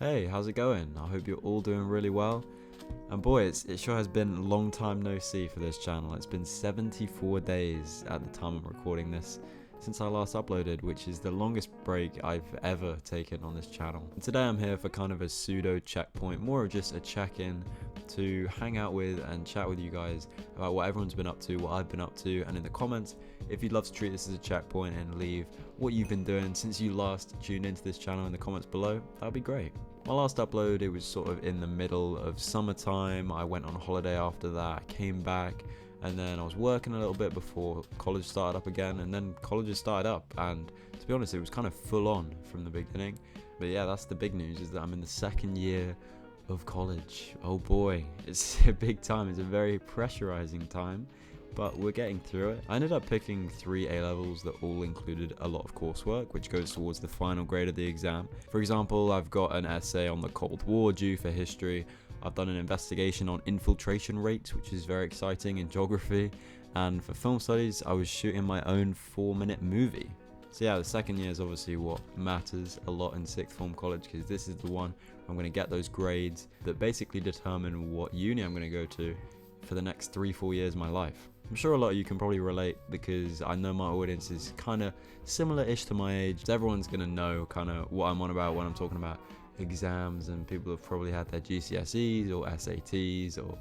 Hey, how's it going? I hope you're all doing really well. And boy, it sure has been a long time no see for this channel. It's been 74 days at the time I'm recording this since I last uploaded, which is the longest break I've ever taken on this channel. And today I'm here for kind of a pseudo checkpoint, more of just a check-in to hang out with and chat with you guys about what everyone's been up to, what I've been up to, and in the comments, if you'd love to treat this as a checkpoint and leave what you've been doing since you last tuned into this channel in the comments below, that'd be great. My last upload, it was sort of in the middle of summertime. I went on holiday after that, came back, and then I was working a little bit before college started up again, and then college has started up, and to be honest, it was kind of full on from the beginning. But yeah, that's the big news, is that I'm in the second year of college. Oh boy, it's a big time. It's a very pressurizing time, but we're getting through it. I ended up picking 3 A-levels that all included a lot of coursework, which goes towards the final grade of the exam. For example, I've got an essay on the Cold War due for history. I've done an investigation on infiltration rates, which is very exciting, in geography. And for film studies, I was shooting my own 4-minute movie. So yeah, the second year is obviously what matters a lot in sixth form college, because this is the one I'm going to get those grades that basically determine what uni I'm going to go to for the next 3-4 years of my life. I'm sure a lot of you can probably relate, because I know my audience is kind of similar-ish to my age. Everyone's going to know kind of what I'm on about when I'm talking about exams, and people have probably had their GCSEs or SATs or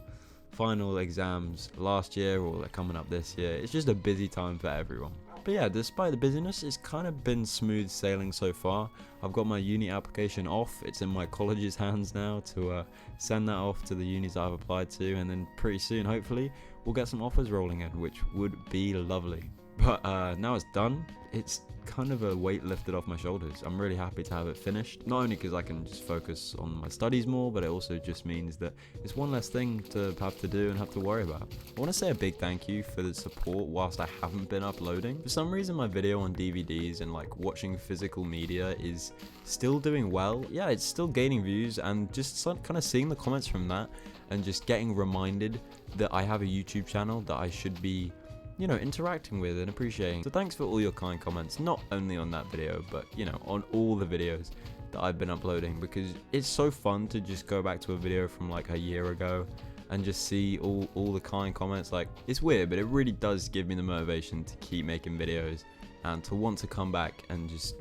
final exams last year, or they're coming up this year. It's just a busy time for everyone. But yeah, despite the busyness, it's kind of been smooth sailing so far. I've got my uni application off. It's in my college's hands now to send that off to the unis I've applied to, and then pretty soon, hopefully, we'll get some offers rolling in, which would be lovely. But now it's done, it's kind of a weight lifted off my shoulders. I'm really happy to have it finished, not only because I can just focus on my studies more, but it also just means that it's one less thing to have to do and have to worry about. I want to say a big thank you for the support whilst I haven't been uploading. For some reason, my video on DVDs and like watching physical media is still doing well. Yeah, it's still gaining views, and just kind of seeing the comments from that and just getting reminded that I have a YouTube channel that I should be, you know, interacting with and appreciating. So thanks for all your kind comments, not only on that video, but, you know, on all the videos that I've been uploading, because it's so fun to just go back to a video from like a year ago and just see all the kind comments. Like, it's weird, but it really does give me the motivation to keep making videos and to want to come back and just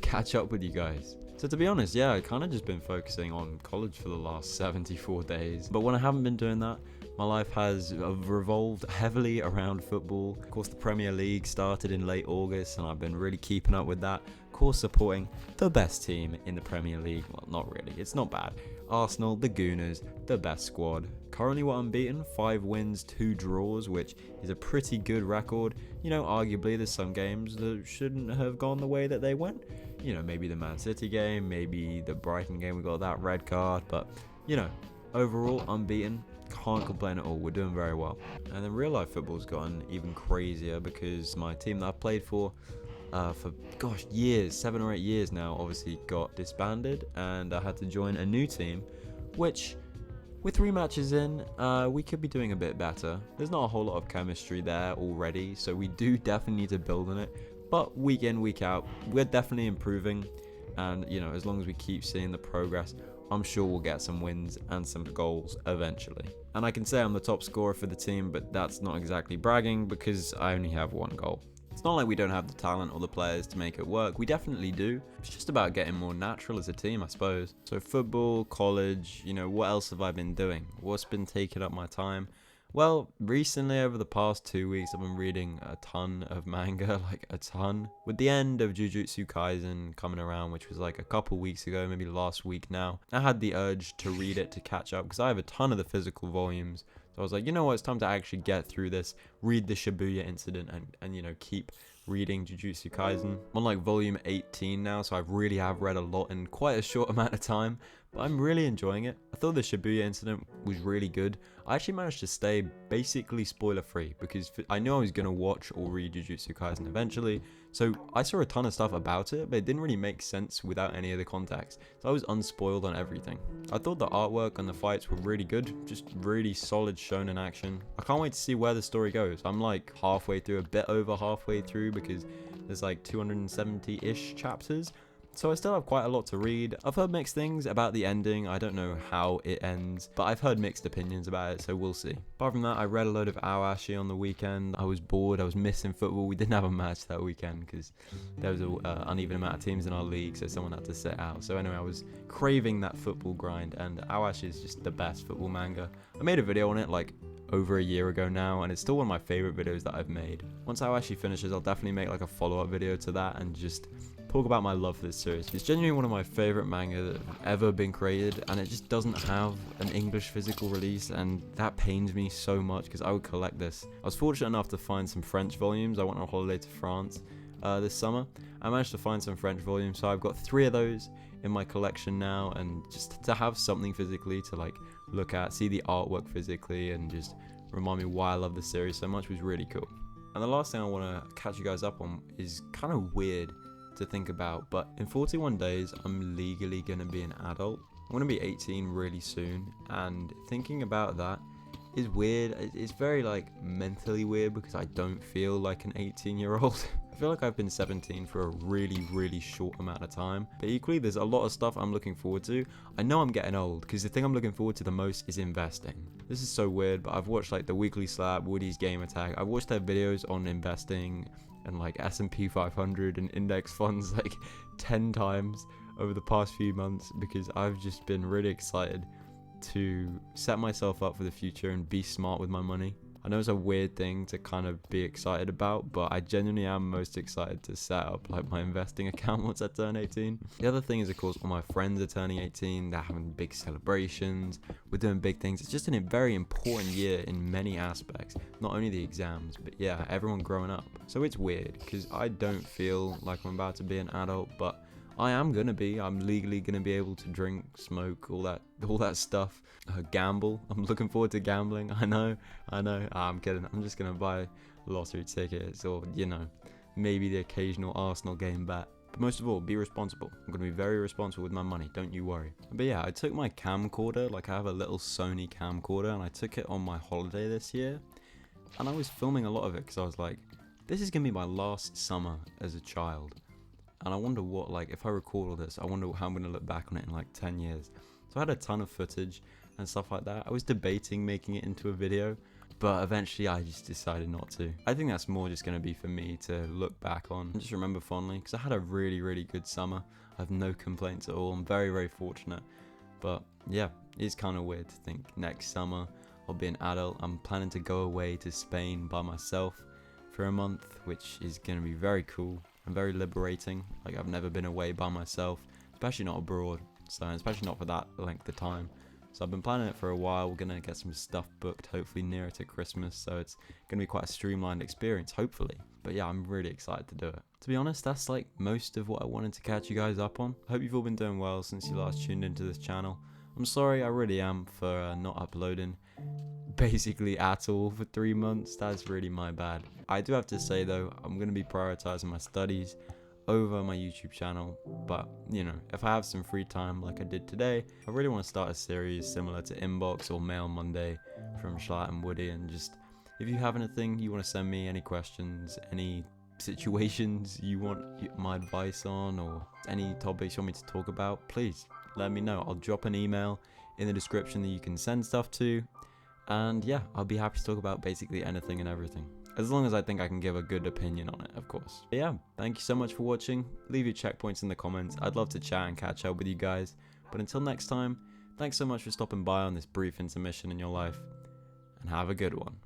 catch up with you guys. So to be honest, yeah, I kind of just been focusing on college for the last 74 days. But when I haven't been doing that, my life has revolved heavily around football. Of course, the Premier League started in late August, and I've been really keeping up with that. Of course, supporting the best team in the Premier League. Well, not really, it's not bad. Arsenal, the Gooners, the best squad. Currently we're unbeaten, 5 wins, 2 draws, which is a pretty good record. You know, arguably there's some games that shouldn't have gone the way that they went. You know, maybe the Man City game, maybe the Brighton game, we got that red card, but, you know, overall unbeaten. Can't complain at all, we're doing very well. And then real life football's gotten even crazier, because my team that I've played for gosh, years, 7 or 8 years now, obviously got disbanded, and I had to join a new team, which with 3 matches in, we could be doing a bit better. There's not a whole lot of chemistry there already, so we do definitely need to build on it. But week in, week out, we're definitely improving, and you know, as long as we keep seeing the progress, I'm sure we'll get some wins and some goals eventually. And I can say I'm the top scorer for the team, but that's not exactly bragging, because I only have 1 goal. It's not like we don't have the talent or the players to make it work. We definitely do. It's just about getting more natural as a team, I suppose. So football, college, you know, what else have I been doing? What's been taking up my time? Well, recently, over the past 2 weeks, I've been reading a ton of manga, like a ton. With the end of Jujutsu Kaisen coming around, which was like a couple weeks ago, maybe last week now, I had the urge to read it to catch up, because I have a ton of the physical volumes. So I was like, you know what, it's time to actually get through this, read the Shibuya incident, and you know, keep reading Jujutsu Kaisen. I'm on like volume 18 now, so I really have read a lot in quite a short amount of time, but I'm really enjoying it. I thought the Shibuya incident was really good. I actually managed to stay basically spoiler free, because I knew I was going to watch or read Jujutsu Kaisen eventually, so I saw a ton of stuff about it, but it didn't really make sense without any of the context, so I was unspoiled on everything. I thought the artwork and the fights were really good, just really solid shonen action. I can't wait to see where the story goes. I'm like halfway through, a bit over halfway through, because there's like 270-ish chapters. So I still have quite a lot to read. I've heard mixed things about the ending. I don't know how it ends, but I've heard mixed opinions about it, so we'll see. Apart from that, I read a load of ashi on the weekend. I was bored. I was missing football. We didn't have a match that weekend because there was an uneven amount of teams in our league, so someone had to sit out. So anyway, I was craving that football grind, and ashi is just the best football manga. I made a video on it like over a year ago now, and it's still one of my favorite videos that I've made. Once ashi finishes, I'll definitely make like a follow-up video to that and just talk about my love for this series. It's genuinely one of my favorite manga that have ever been created, and it just doesn't have an English physical release, and that pains me so much because I would collect this. I was fortunate enough to find some French volumes. I went on holiday to France this summer. I managed to find some French volumes, so I've got 3 of those in my collection now, and just to have something physically to like look at, see the artwork physically, and just remind me why I love this series so much was really cool. And the last thing I want to catch you guys up on is kind of weird to think about, but in 41 days I'm legally going to be an adult. I'm going to be 18 really soon, and thinking about that is weird. It's very like mentally weird because I don't feel like an 18-year-old. I feel like I've been 17 for a really short amount of time, but equally there's a lot of stuff I'm looking forward to. I know I'm getting old because the thing I'm looking forward to the most is investing. This is so weird, but I've watched like the Weekly Slap, Woody's Game Attack. I've watched their videos on investing and like S&P 500 and index funds like 10 times over the past few months because I've just been really excited to set myself up for the future and be smart with my money. I know it's a weird thing to kind of be excited about, but I genuinely am most excited to set up like my investing account once I turn 18. The other thing is, of course, all my friends are turning 18. They're having big celebrations. We're doing big things. It's just a very important year in many aspects. Not only the exams, but yeah, everyone growing up. So it's weird because I don't feel like I'm about to be an adult, but I am gonna be. I'm legally gonna be able to drink, smoke, all that stuff. Gamble. I'm looking forward to gambling. I know. I'm kidding. I'm just gonna buy lottery tickets, or maybe the occasional Arsenal game bet. But most of all, be responsible. I'm gonna be very responsible with my money. Don't you worry. But yeah, I took my camcorder. Like I have a little Sony camcorder, and I took it on my holiday this year, and I was filming a lot of it because I was like, this is gonna be my last summer as a child. And I wonder what, like, if I record all this, I wonder how I'm going to look back on it in like 10 years. So I had a ton of footage and stuff like that. I was debating making it into a video, but eventually I just decided not to. I think that's more just going to be for me to look back on and just remember fondly, because I had a really good summer. I have no complaints at all. I'm very fortunate. But yeah, it's kind of weird to think next summer I'll be an adult. I'm planning to go away to Spain by myself for a month, which is going to be very cool and very liberating. Like I've never been away by myself, especially not abroad, so especially not for that length of time. So I've been planning it for a while. We're gonna get some stuff booked, hopefully nearer to Christmas, so it's gonna be quite a streamlined experience, hopefully. But yeah, I'm really excited to do it. To be honest, that's like most of what I wanted to catch you guys up on. I hope you've all been doing well since you last tuned into this channel. I'm sorry, I really am, for not uploading basically at all for 3 months. That's really my bad. I do have to say though, I'm going to be prioritizing my studies over my YouTube channel, but if I have some free time like I did today, I really want to start a series similar to Inbox or Mail Monday from jschlatt and Woody, and just if you have anything you want to send me, any questions, any situations you want my advice on, or any topics you want me to talk about, please let me know. I'll drop an email in the description that you can send stuff to, and yeah, I'll be happy to talk about basically anything and everything, as long as I think I can give a good opinion on it, of course. But yeah, thank you so much for watching. Leave your checkpoints in the comments. I'd love to chat and catch up with you guys. But until next time, thanks so much for stopping by on this brief intermission in your life, and have a good one.